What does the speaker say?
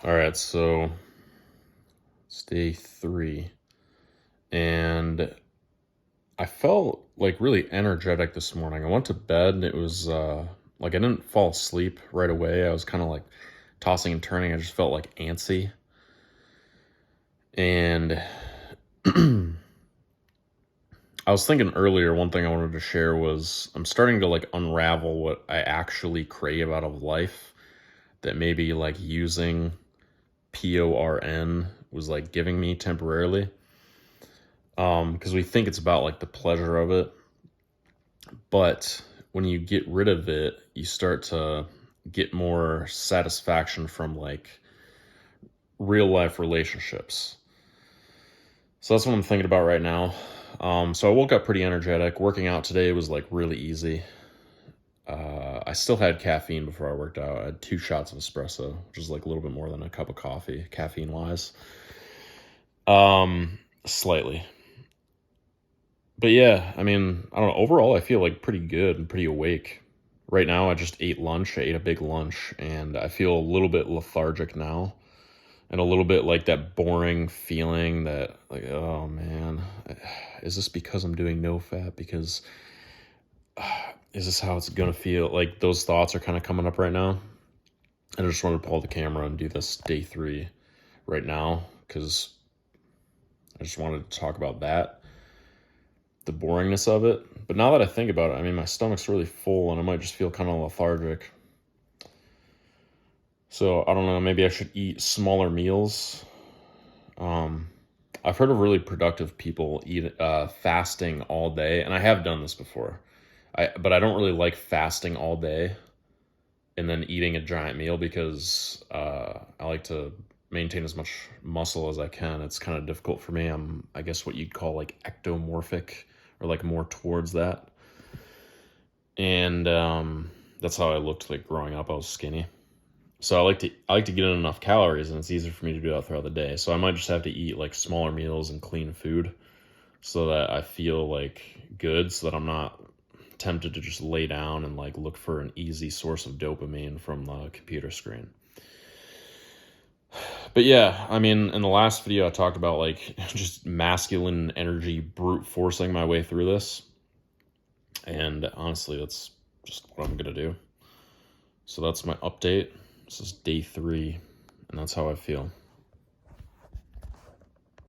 All right, so it's day 3, and I felt like really energetic this morning. I went to bed and it was like I didn't fall asleep right away. I was kind of like tossing and turning. I just felt like antsy. And I was thinking earlier, one thing I wanted to share was I'm starting to like unravel what I actually crave out of life that maybe like using PORN was like giving me temporarily. Because we think it's about like the pleasure of it, but when you get rid of it, you start to get more satisfaction from like real life relationships. So that's what I'm thinking about right now. So I woke up pretty energetic. Working out today was like really easy. I still had caffeine before I worked out. I had 2 shots of espresso, which is like a little bit more than a cup of coffee, caffeine wise. Slightly. But yeah, I mean, I don't know. Overall, I feel like pretty good and pretty awake. Right now, I just ate lunch. I ate a big lunch, and I feel a little bit lethargic now, and a little bit like that boring feeling that, like, oh man, is this because I'm doing NoFap? Because is this how it's gonna feel? Like those thoughts are kind of coming up right now. And I just wanted to pull the camera and do this day 3 right now because I just wanted to talk about that, the boringness of it. But now that I think about it, I mean, my stomach's really full and I might just feel kind of lethargic. So I don't know, maybe I should eat smaller meals. I've heard of really productive people eat fasting all day, and I have done this before. But I don't really like fasting all day and then eating a giant meal because I like to maintain as much muscle as I can. It's kind of difficult for me. I'm, I guess, what you'd call like ectomorphic, or like more towards that. And that's how I looked like growing up. I was skinny. So I like to get in enough calories, and it's easier for me to do that throughout the day. So I might just have to eat like smaller meals and clean food so that I feel like good, so that I'm not tempted to just lay down and like look for an easy source of dopamine from the computer screen. But yeah, I mean, in the last video I talked about like just masculine energy brute forcing my way through this. And honestly, that's just what I'm gonna do. So that's my update. This is day 3, and that's how I feel.